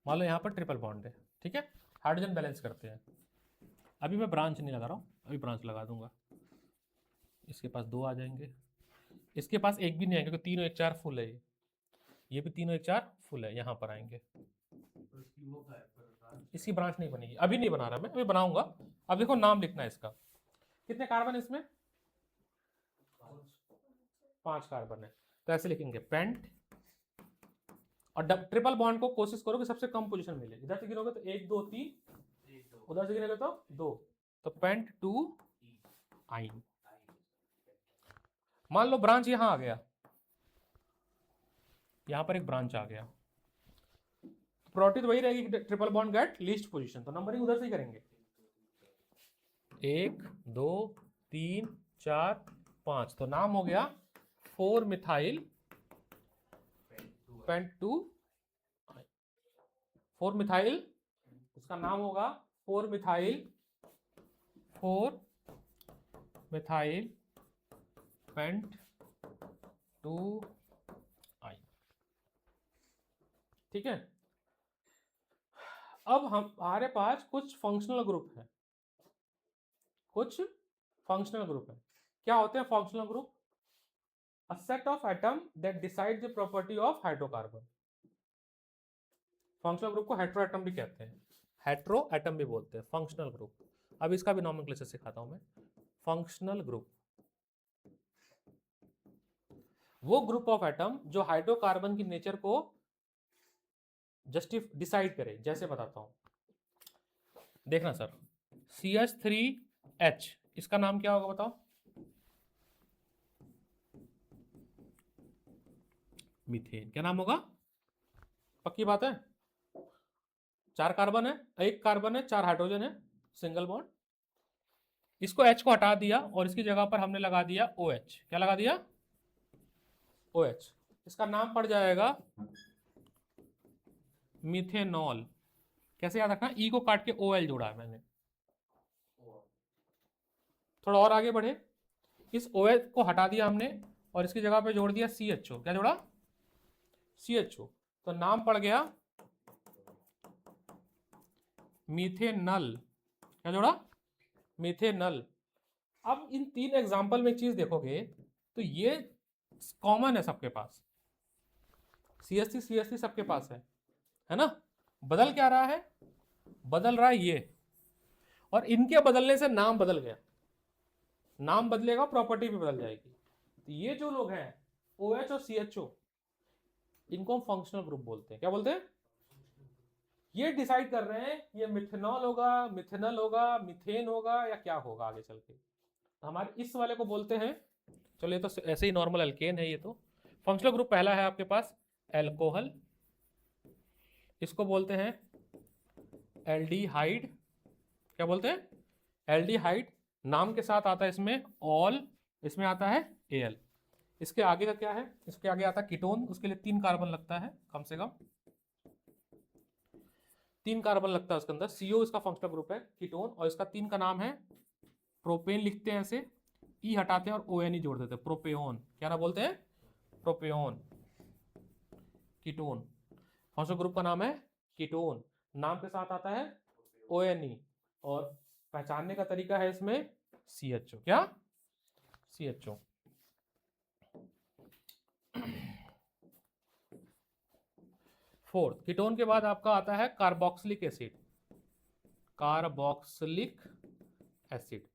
मान लो यहाँ पर ट्रिपल बॉन्ड है, ठीक है, हाइड्रोजन बैलेंस करते हैं। अभी मैं ब्रांच नहीं लगा रहा हूँ, अभी ब्रांच लगा दूंगा। इसके पास 2 आ जाएंगे, इसके पास एक भी नहीं आएंगे क्योंकि 3 और 1 4 फुल है। ये भी 3 और 1 4 फुल है, यहाँ पर आएंगे। तो इसकी वो है पर इसकी ब्रांच नहीं बनेगी, अभी नहीं बना रहा मैं, अभी बनाऊंगा। अब देखो नाम लिखना है इसका, कितने कार्बन इसमें? 5 कार्बन है, तो ऐसे लिखेंगे पेंट। और ट्रिपल बॉन्ड को कोशिश करो कि सबसे कम पोजीशन मिले। इधर से गिनोगे तो 1 2 3, उधर से गिनोगे तो 2, तो पेंट 2 आइन। मान लो ब्रांच यहां आ गया, यहां पर एक ब्रांच आ गया, प्रायोरिटी तो वही रहेगी, triple bond get least position, तो नंबरिंग उधर से ही करेंगे। 1 2 3 4 5, तो नाम हो गया 4 मिथाइल पेंट 2 4 मिथाइल, उसका नाम होगा 4 मिथाइल पेंट 2 आई। ठीक है, अब हमारे पास कुछ फंक्शनल ग्रुप है, कुछ फंक्शनल ग्रुप है। क्या होते हैं functional group? A set of atom that decide the property of hydrocarbon. Functional group को हेट्रो एटम भी कहते हैं, हेट्रो एटम भी बोलते हैं, फंक्शनल ग्रुप। अब इसका भी नॉमेनक्लेचर सिखाता हूं मैं। फंक्शनल ग्रुप वो ग्रुप ऑफ एटम जो हाइड्रोकार्बन की नेचर को डिसाइड करे। जैसे बताता हूं, देखना सर, CH3H, इसका नाम क्या होगा बताओ? मीथेन। क्या नाम होगा? पक्की बात है? 4 कार्बन है, 1 कार्बन है, 4 हाइड्रोजन है, सिंगल बॉन्ड। इसको H को हटा दिया और इसकी जगह पर हमने लगा दिया OH। क्या लगा दिया? OH। इसका नाम पड़ जाएगा मिथेनॉल। कैसे याद रखना? ई को काट के OL जोड़ा है मैंने। थोड़ा और आगे बढ़े, इस OH को हटा दिया हमने और इसकी जगह पे जोड़ दिया CHO। क्या जोड़ा? CHO। तो नाम पड़ गया मीथेनल। क्या जोड़ा? मीथेनल। अब इन 3 एग्जांपल में एक चीज देखोगे तो ये कॉमन है सबके पास, CH3 सबके पास है ना? बदल क्या रहा है? बदल रहा है ये, और इनके बदलने से नाम बदल गया। नाम बदलेगा, प्रॉपर्टी भी बदल जाएगी। तो ये जो लोग हैं OH और CHO, इनको हम फंक्शनल ग्रुप बोलते हैं। क्या बोलते हैं? ये डिसाइड कर रहे हैं ये मिथेनॉल होगा, मिथेनल होगा, मिथेन होगा या क्या होगा आगे चल के। तो हमारे इस वाले को बोलते हैं, चलो ये तो ऐसे ही नॉर्मल अल्केन है। ये तो फंक्शनल ग्रुप पहला है आपके पास एल्कोहल, इसको बोलते हैं एल्डिहाइड। क्या बोलते हैं? एल्डिहाइड। नाम के साथ आता है इसमें ऑल, इसमें आता है एल। इसके आगे का क्या है? इसके आगे आता है कीटोन, उसके लिए 3 कार्बन लगता है, कम से कम 3 कार्बन लगता है उसके अंदर। CO इसका फंक्शनल ग्रुप है, कीटोन, और इसका 3 का नाम है प्रोपेन। लिखते हैं ऐसे, ई हटाते हैं और ON जोड़ देते हैं, प्रोपेओन। क्या ना बोलते हैं? प्रोपेओन, कीटोन। फंक्शनल ग्रुप का नाम है कीटोन, नाम के साथ आता है ONE, और पहचानने का तरीका है इसमें CHO। क्या? CHO। फोर्थ, कीटोन के बाद आपका आता है कार्बोक्सिलिक एसिड। कार्बोक्सिलिक एसिड,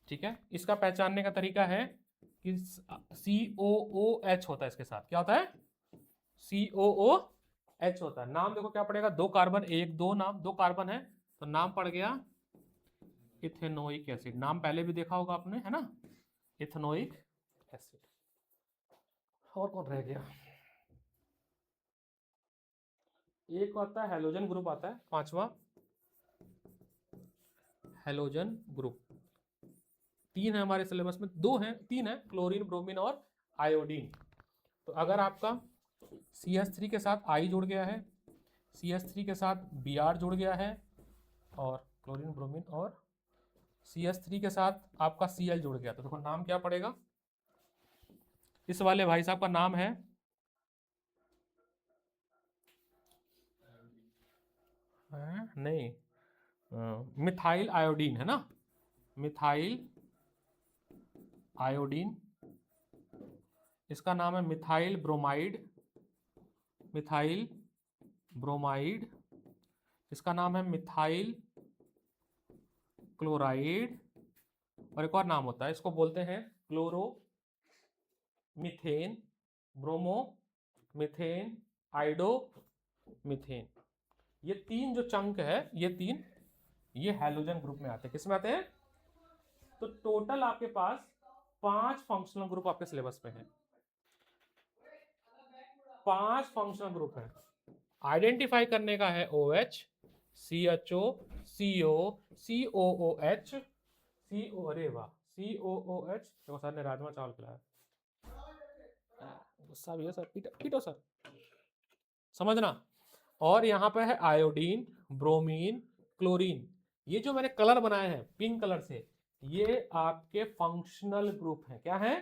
ठीक है, इसका पहचानने का तरीका है कि COOH होता है इसके साथ। क्या होता है? COOH होता है। नाम देखो क्या पड़ेगा, 2 कार्बन, 1 2 नाम, 2 कार्बन है तो नाम पड़ गया इथेनोइक एसिड। नाम पहले भी देखा होगा आपने, है ना, इथेनोइक एसिड। और कौन रह गया? एक आता है हेलोजन ग्रुप, आता है 5वां हेलोजन ग्रुप। 3 है हमारे सिलेबस में, 2 हैं, 3 है, क्लोरीन, ब्रोमीन और आयोडीन। तो अगर आपका CH3 के साथ I जुड़ गया है, CH3 के साथ Br जुड़ गया है, और क्लोरीन, ब्रोमीन और CH3 के साथ आपका Cl जुड़ गया, तो देखो नाम क्या पड़ेगा? इस वाले भाई साहब का नाम है नहीं, मिथाइल आयोडीन, है ना, मिथाइल आयोडीन। इसका नाम है मिथाइल ब्रोमाइड, मिथाइल ब्रोमाइड। इसका नाम है मिथाइल क्लोराइड, और एक और नाम होता है, इसको बोलते हैं chloro methane, bromo methane, आइडो methane. ये 3 जो चंक है, ये 3 ये हैलोजन ग्रुप में आते हैं। किसमें आते हैं? तो टोटल आपके पास 5 फंक्शनल ग्रुप आपके सिलेबस में है, 5 फंक्शनल ग्रुप है। आइडेंटिफाई करने का है OH, CHO, CO, COOH, CO, अरे वाह, COOH। देखो सर ने राजमा चावल खिलाया, गुस्सा भी है सर, पीटो पीटो सर, समझना। और यहाँ पे है आयोडीन, ब्रोमीन, क्लोरीन। ये जो मैंने कलर बनाए हैं पिंक कलर से, ये आपके फंक्शनल ग्रुप हैं। क्या है?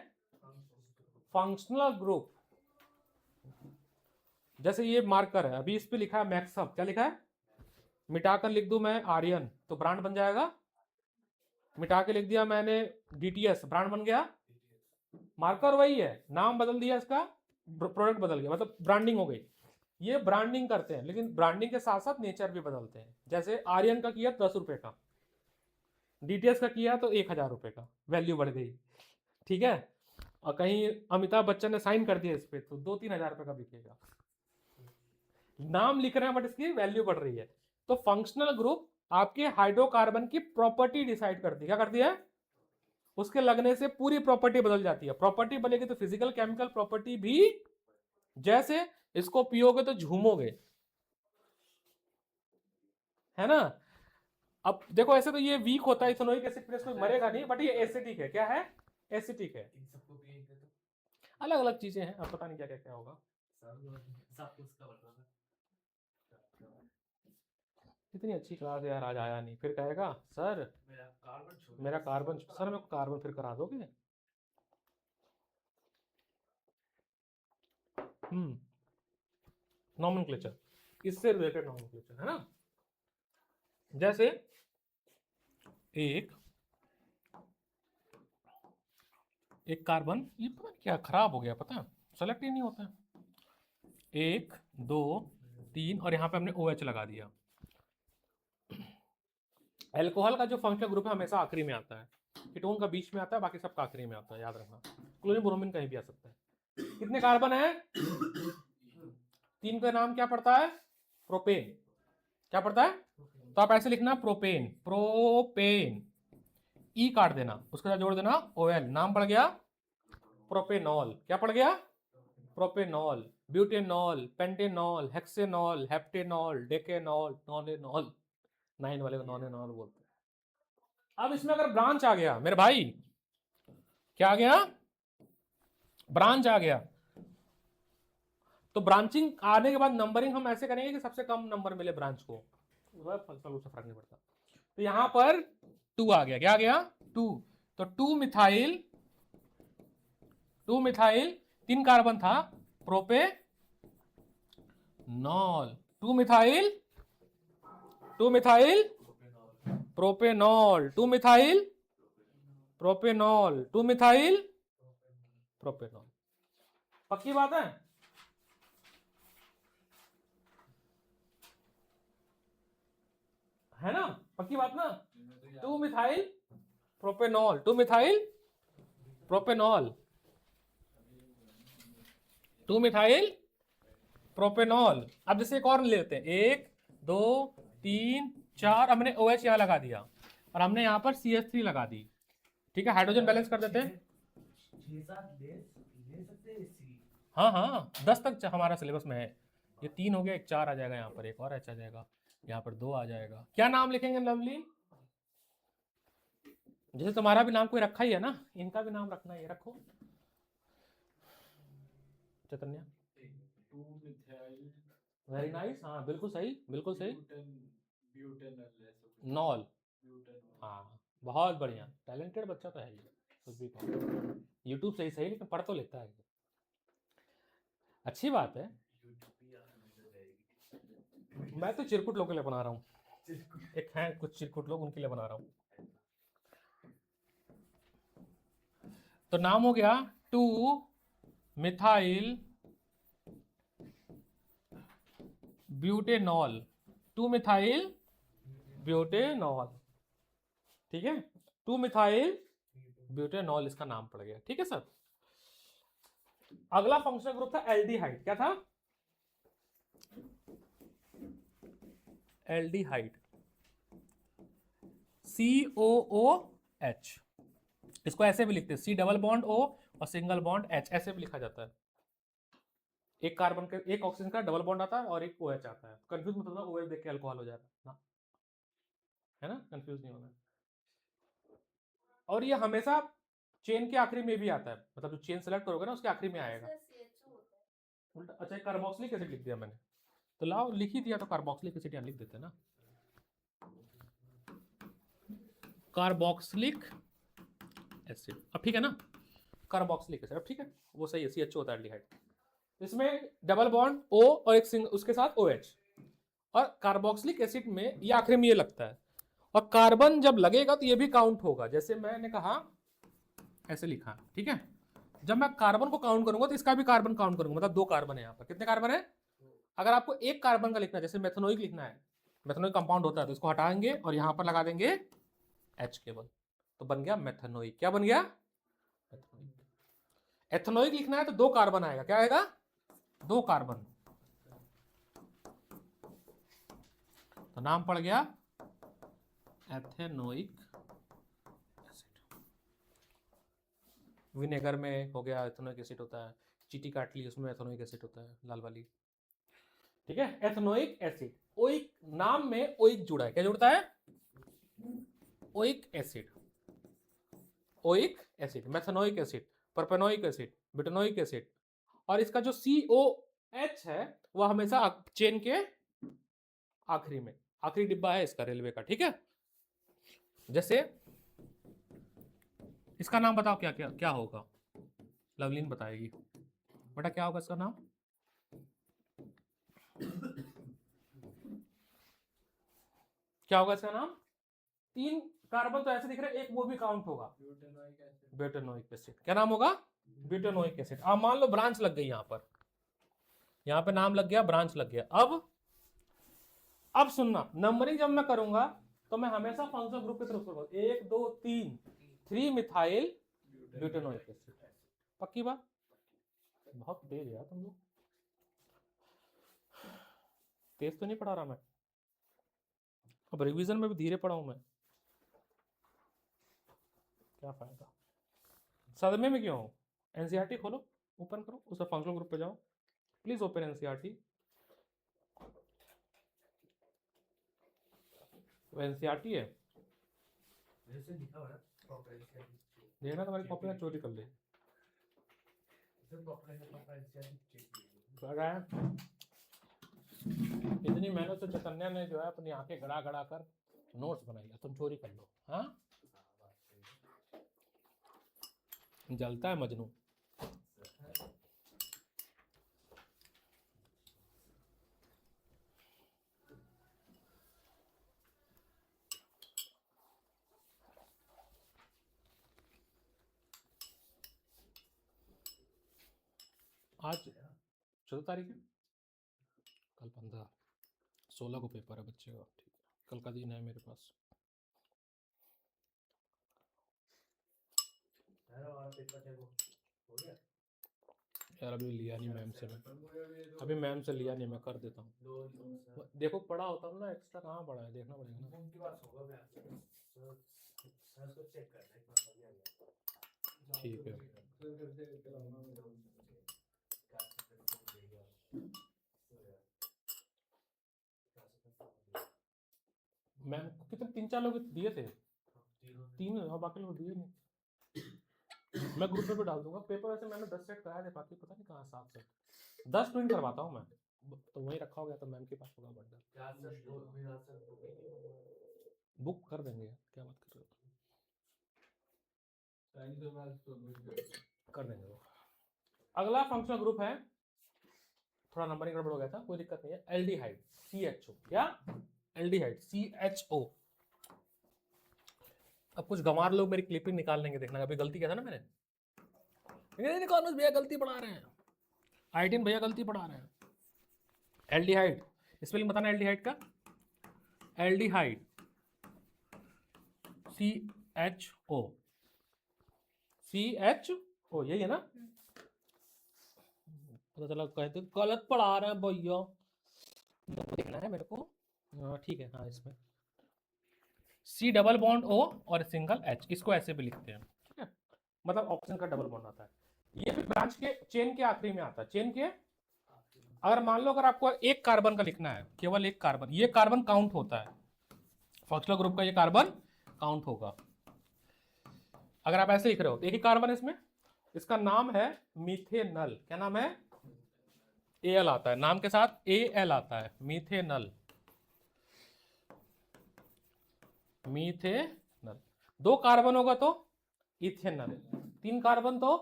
Functional group. जैसे ये मार्कर है, अभी इस पे लिखा है मैक्सअप, क्या लिखा है? मिटाकर लिख दूं मैं आर्यन तो ब्रांड बन जाएगा, मिटा के लिख दिया मैंने DTS, ब्रांड बन गया। मार्कर वही है, नाम बदल दिया, इसका प्रोडक्ट बदल गया, मतलब ब्रांडिंग हो गई। ये ब्रांडिंग करते हैं, लेकिन ब्रांडिंग के साथ साथ नेचर भी बदलते हैं। जैसे आर्यन का किया 10 रुपए का, DTS का किया तो 1000 रुपए का, वैल्यू बढ़ गई, ठीक है। और कहीं अमिताभ बच्चन ने साइन कर दिया इस पे तो 2-3 हजार रुपए का बिकेगा। नाम लिख रहे हैं बट इसकी वैल्यू बढ़ रही है। तो फंक्शनल ग्रुप आपके हाइड्रोकार्बन की प्रॉपर्टी डिसाइड करती है। क्या करती है? उसके लगने से पूरी प्रॉपर्टी बदल जाती है। प्रॉपर्टी बदलेगी तो फिजिकल केमिकल प्रॉपर्टी भी, जैसे इसको पियोगे तो झूमोगे, है ना। अब देखो ऐसे तो ये वीक होता है, इथेनोइक एसिड प्लस कोई मरेगा नहीं, बट ये एसिटिक है। क्या है? एसिटिक है। इन सबको पिएंगे तो अलग अलग चीजें हैं, अब पता नहीं क्या क्या क्या होगा। सब कुछ कवर कर इतनी अच्छी क्लास यार, आज आया नहीं, फिर कहेगा सर मेरा कार्बन छोड़ मेरा कार्बन, सर मेरे को कार्बन फिर करा दोगे? नॉमेनक्लेचर, इससे रिलेटेड नॉमेनक्लेचर, है ना। जैसे एक एक कार्बन, ये पता नहीं क्या खराब हो गया, पता है, सेलेक्ट ही नहीं होता है। 1 2 3 और यहाँ पे हमने OH लगा दिया। अल्कोहल का जो फंक्शनल ग्रुप है हमेशा आखिरी में आता है, कीटोन का बीच में आता है, बाकी सब आखिरी में आता है, याद रखना। क्लोरीन ब्रोमीन कहीं भी आ सकता है। कितने कार्बन है? 3 का नाम क्या पड़ता है? प्रोपेन। क्या पड़ता है? तो आप ऐसे लिखना प्रोपेन, प्रोपेन, ई काट देना, उसके साथ जोड़ देना OL, नाम पड़ गया प्रोपेनॉल। क्या पड़ गया? Propanol, butanol, pentanol, hexanol, heptanol, decanol, nonanol. 9 वाले को नॉनेनॉल बोलते हैं। अब इसमें अगर ब्रांच आ गया मेरे भाई, क्या आ गया? ब्रांच आ गया, तो ब्रांचिंग आने के बाद नंबरिंग हम ऐसे करेंगे कि सबसे कम नंबर मिले ब्रांच को, उससे फर्क नहीं पड़ता। तो यहां पर 2 आ गया। क्या आ गया? 2। तो 2 मिथाइल 3 कार्बन था, propanol, 2 methyl propanol, 2 methyl propanol, 2 methyl propanol. पक्की बात है ना, पक्की बात ना। 2 methyl propanol, 2 methyl propanol, 2 methyl propanol. अब जैसे एक और ले लेते हैं, 1 2 3 4, हमने OH यहाँ लगा दिया और हमने यहाँ पर CH3 लगा दी, ठीक है। हाइड्रोजन बैलेंस कर देते हैं। 6-7 ले सकते हैं इसी। हाँ हाँ, 10 तक हमारा सिलेबस में है। ये 3 हो गया, एक 4 आ जाएगा, यहाँ पर एक और अच्छा जाएगा, यहाँ पर 2 आ जाएगा। क्या नाम लिखेंगे लवली? जैसे तुम्हारा भी नाम कोई रखा ही है ना, इनका भी नाम रखना ही है, रखो। चैतन्य, 2 मिथाइल वेरी नाइस, हाँ बिल्कुल सही, बिल्कुल सही। ब्यूटेनॉल, नॉल, हाँ बहुत बढ़िया, टैलेंटेड बच्चा तो है ये, कुछ भी कहो। यूट्यूब से ही सही, लेकिन पढ़ तो लेता है, अच्छी बात है। मैं तो चिरकुट लोग के लिए बना रहा हूँ, एक है कुछ चिरकुट लोग, उनके लिए बना रहा हूँ। तो नाम हो गया 2 मिथाइल ब्यूटेनॉल, 2 मिथाइल ब्यूटेनॉल, ठीक है, 2 मिथाइल ब्यूटेनॉल इसका नाम पड़ गया, ठीक है सर। अगला फंक्शनल ग्रुप था एल्डिहाइड, क्या था? एल्डिहाइड, COOH, इसको ऐसे भी लिखते हैं, C डबल बॉन्ड O और सिंगल बॉन्ड H, ऐसे भी लिखा जाता है। एक कार्बन के, एक ऑक्सीजन का डबल बॉन्ड आता है और एक OH आता है, कंफ्यूज मत होना, OH देख के अल्कोहल हो जाएगा ना, है ना, कंफ्यूज नहीं होना। और ये हमेशा चेन के आखिरी में भी आता है, मतलब जो चेन सेलेक्ट करोगे ना उसके आखिरी में आएगा उल्टा। अच्छा, कार्बोक्सिलिक एसिड लिख दिया मैंने, तो लाओ लिख ही दिया, तो कार्बोक्सिलिक एसिड यहाँ लिख देते हैं ना, कार्बोक्सिलिक एसिड, अब ठीक है ना, कार्बोक्सिलिक एसिड, अब ठीक है, वो सही है, CHO होता है एल्डिहाइड। इसमें डबल बॉन्ड O और एक उसके साथ OH, और कार्बोक्सिलिक एसिड में ये आखिरी में ये लगता है, और कार्बन जब लगेगा तो ये भी काउंट होगा, जैसे मैंने कहा ऐसे लिखा, ठीक है। जब मैं कार्बन को काउंट करूंगा तो इसका भी कार्बन काउंट करूंगा, मतलब 2 कार्बन है यहाँ पर, कितने कार्बन है? अगर आपको एक कार्बन का लिखना है, जैसे मेथनोइक लिखना है, मेथनोइक कंपाउंड होता है, तो इसको हटाएंगे और यहाँ पर लगा देंगे H केवल, तो बन गया मेथनोइक। क्या बन गया? मेथनोइक। एथनोइक लिखना है तो 2 कार्बन आएगा, क्या आएगा? 2 कार्बन, तो नाम पड़ गया एथेनोइक एसिड। विनेगर में हो गया एथेनोइक एसिड होता है, चीटी काट ली उसमें एथेनोइक एसिड होता है, लाल वाली, ठीक है। एथेनोइक एसिड, ओइक, नाम में ओइक जुड़ा है, क्या जुड़ता है? Oic acid, oic acid, methanoic acid, propanoic acid, butanoic acid, और इसका जो COH है वह हमेशा चेन के आखिरी में, आखिरी डिब्बा है इसका रेलवे का, ठीक है। जैसे इसका नाम बताओ, क्या क्या क्या होगा? लवलीन बताएगी बेटा, क्या होगा इसका नाम? क्या होगा इसका नाम? 3 कार्बन तो ऐसे दिख रहे हैं, एक वो भी काउंट होगा, ब्यूटेनोइक एसिड। क्या नाम होगा? Butanoic acid. अब मान लो ब्रांच लग गई, यहाँ पे नाम लग गया, ब्रांच लग गया। अब सुनना, नंबरिंग जब मैं करूंगा तो मैं हमेशा फंक्शनल ग्रुप की तरफ करूंगा, 1 2 3, 3 मिथाइल ब्यूटेनोइक एसिड, पक्की बात? बहुत तेज यार तुम लोग, तेज तो नहीं पढ़ा रहा मैं, अब रिवीजन में भी धीरे पढ़ा हूं मैं, क्या फायदा, सदमे में क्यों हो? एनसीईआरटी खोलो, ओपन करो, उसका फंक्शनल ग्रुप पे जाओ, प्लीज ओपन एनसीईआरटी। वो एनसीईआरटी है, देखना तुम्हारी कॉपी में चोरी कर ले। इतनी मेहनत से चैतन्य ने जो है अपनी आंखें गड़ा गड़ा कर नोट्स बनाई है, तुम चोरी कर लो, हाँ? जलता है मजनू। आज 14 तारीख है, कल 15, 16 को पेपर है बच्चे का, ठीक है, कल का दिन है मेरे पास। हमारा पेपर देखो हो गया। यार अभी लिया नहीं मैम से, मैं अभी मैम से लिया नहीं, मैं कर देता हूँ। दो देखो पढ़ा होता हूँ ना, एक्स्ट्रा कहाँ पढ़ा है, देखना पड़ेगा ना। उनके पास होगा। मैं सर को चेक करना इतना बढ़िया गया। ठीक है। मैम कितने 3-4 लोग दिए थे, 3 और बाकी लोग दिए नहीं। मैं ग्रुप में भी डाल दूंगा। पेपर वैसे मैंने 10 सेट कराए थे, बाकी पता नहीं कहाँ 7 सेट 10 प्रिंट करवाता हूँ मैं, तो वहीं रखा हो गया तो मैम के पास होगा बंडल। बुक कर देंगे, क्या बात कर रहे हो, कर देंगे वो। अगला फंक्शनल ग्रुप है, थोड़ा नंबरिंग गड़बड़ हो गया था, कोई दिक्कत नहीं है। एल्डिहाइड CHO, क्या एल्डिहाइड CHO। अब कुछ गंवार लोग मेरी क्लिपिंग निकाल लेंगे, देखना अभी गलती क्या था ना मैंने। नहीं कॉलेज भैया गलती पढ़ा रहे हैं, आइटिन भैया गलती पढ़ा रहे हैं। एल्डिहाइड स्पेलिंग बताना एल्डिहाइड का, एल्डिहाइड CHO, CHO यही है ना। पता चला कहते गलत पढ़ा रहे हैं भैया, देखना है मेरे को। ठीक है, हाँ इसमें C डबल बॉन्ड O और सिंगल H, इसको ऐसे भी लिखते हैं, ठीक है, मतलब ऑक्सीजन का डबल बॉन्ड आता है। ये भी ब्रांच के चेन के आखिरी में आता है, चेन के। अगर मान लो अगर आपको एक कार्बन का लिखना है, केवल एक कार्बन, ये कार्बन काउंट होता है, फंक्शनल ग्रुप का ये कार्बन काउंट होगा। अगर आप ऐसे लिख रहे हो, एक ही कार्बन है इसमें, इसका नाम है मीथेनल। क्या नाम है, Al आता है, नाम के साथ Al आता है, मीथेनल, मीथेनल। 2 कार्बन होगा तो इथेनल, 3 कार्बन तो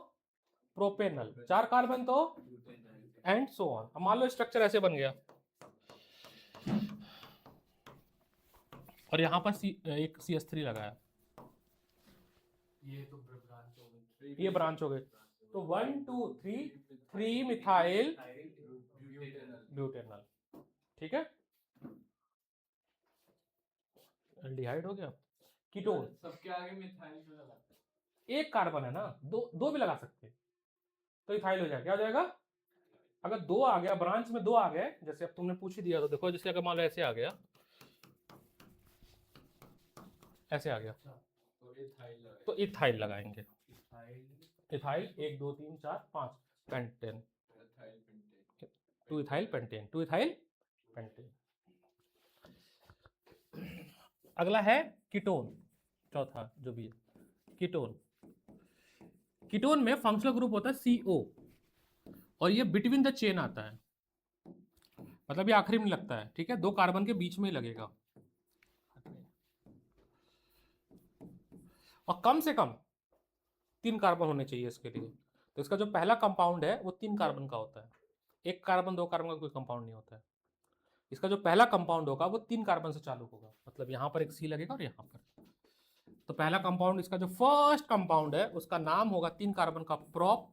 प्रोपेनल, 4 कार्बन तो एंड सो ऑन। अब मान लो स्ट्रक्चर ऐसे बन गया और यहां पर एक CH3 लगाया, ये तो ब्रांच हो गई, ये ब्रांच हो गए, तो 1 2 3 3 मिथाइल ब्यूटेनल, ठीक है, एल्डिहाइड हो गया। कीटोन सबके आगे मिथाइल क्यों लगाते हैं? एक कार्बन है ना, दो भी लगा सकते हैं, तो इथाइल हो जाएगा। क्या हो जाएगा, अगर 2 आ गया, ब्रांच में 2 आ गए, जैसे अब तुमने पूछ ही दिया तो देखो, जैसे अगर मान लो ऐसे आ गया, ऐसे आ गया, तो इथाइल लगाएंगे। Ethyl 1 2 3 4 5 pentane, 2 ethyl pentane, 2 ethyl pentane. अगला है कीटोन, चौथा जो भी है कीटोन। कीटोन में फंक्शनल ग्रुप होता है CO, और ये बिटवीन द चेन आता है, मतलब ये आखिरी में लगता है, ठीक है, 2 कार्बन के बीच में ही लगेगा, और कम से कम 3 कार्बन होने चाहिए इसके लिए। तो इसका जो पहला कंपाउंड है वो 3 कार्बन का होता है, 1 कार्बन 2 कार्बन का कोई कंपाउंड नहीं होता है। इसका जो पहला कंपाउंड होगा वो 3 कार्बन से चालू होगा, मतलब यहां पर एक C लगेगा और यहां पर, तो पहला कंपाउंड, इसका जो फर्स्ट कंपाउंड है उसका नाम होगा 3 कार्बन का प्रोप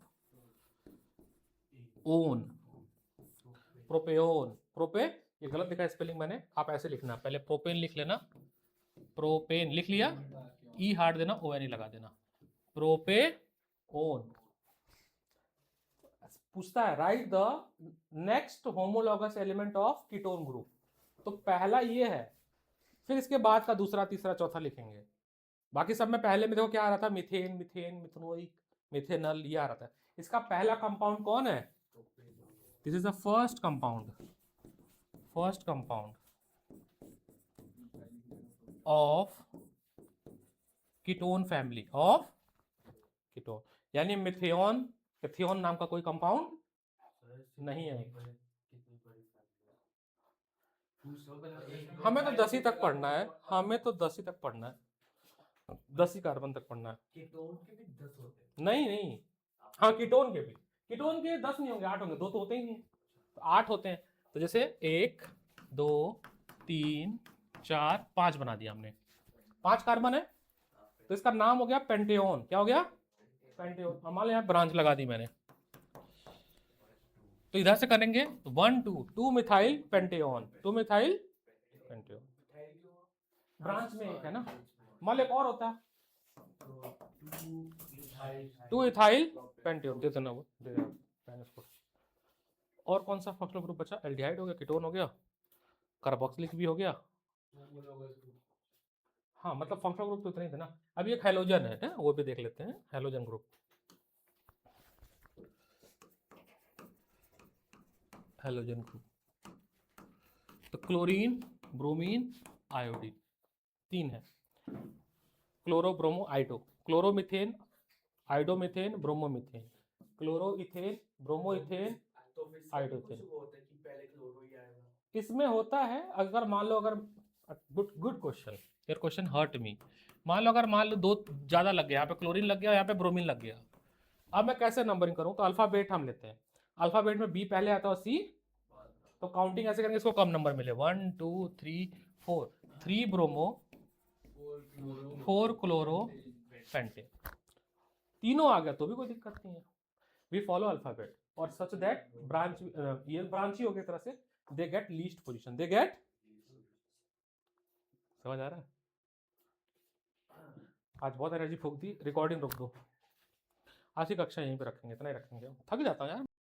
ओन, प्रोपेओन। प्रोपे, ये गलत लिखा है स्पेलिंग मैंने, आप ऐसे लिखना, पहले प्रोपेन लिख लेना, प्रोपेन लिख लिया, ई हार्ड देना, ON लगा देना, प्रोपेओन। पूछता है right the next homologous element of ketone group, तो पहला ये है, फिर इसके बाद का दूसरा तीसरा चौथा लिखेंगे। बाकी सब में पहले में देखो क्या आ रहा था, मिथेन, मिथेन, मिथनोइक, मिथेनल, ये आ रहा था। इसका पहला कंपाउंड कौन है, this is the first compound, first compound of ketone family, of ketone, यानी मिथेन, मिथियोन नाम का कोई कंपाउंड नहीं है। हमें तो 10वीं तक पढ़ना है, हमें तो 10वीं तक पढ़ना है, 10वीं कार्बन तक पढ़ना है। कीटोन के भी 10 होते हैं? नहीं, हाँ कीटोन के भी, कीटोन के 10 नहीं होंगे, 8 होंगे, 2 तो होते ही नहीं, तो 8 होते हैं। तो जैसे 1 2 3 4 5 बना दिया हमने, 5 कार्बन है, तो इसका नाम हो गया पेंटेओन। क्या हो गया, पेंटेओन। हमारे यहाँ ब्रांच लगा दी मैंने, तो इधर से करेंगे 1 2 2 मिथाइल पेंटेओन, 2 मिथाइल पेंटेओन, ब्रांच में एक है ना, मान लो एक और होता है, टू इथाइल पेंटियोन दे देना, वो दे देना पेन इसको। और कौन सा फंक्शनल ग्रुप बचा? एल्डिहाइड हो गया, कीटोन हो गया, कार्बोक्सिलिक भी हो गया। हाँ मतलब फंक्शनल ग्रुप तो इतने ही थे ना। अब ये हैलोजन है, वो भी देख लेते हैं, हैलोजन ग्रुप। हैलोजन ग्रुप तो क्लोरीन, ब्रोमीन, आयोडीन, तीन है। Chloro bromo आइडो, chloromethane, आइडोमीथेन, bromomethane, chloroethane, bromoethane, तो फिर आइडोथेन। कुछ होता है कि पहले क्लोरो ही आएगा। इसमें होता है अगर मान लो, अगर good good question, your question hurt me. मान लो अगर मान लो दो ज़्यादा लग गया, यहाँ पे क्लोरीन लग गया, यहाँ पे ब्रोमीन लग गया। अब मैं कैसे नंबरिंग करूँ? तो अल्फाबेट हम लेते हैं, अल्फाबेट में बी पहले आता है और सी, तो काउंटिंग ऐसे करेंगे इसको कम नंबर मिले, 1 2 3 4, 3 ब्रोमो, 4 क्लोरो, पेंटेन, तीनों आ गया तो भी कोई दिक्कत नहीं है। वी फॉलो अल्फाबेट और सच दैट ब्रांच, ये ब्रांच ही हो गई तरह से, they get least position, they get. समझ आ रहा है? आज बहुत एनर्जी फूक दी, रिकॉर्डिंग रोक दो। आज की कक्षा यहीं पे रखेंगे, इतना ही रखेंगे, थक जाता हूँ यार।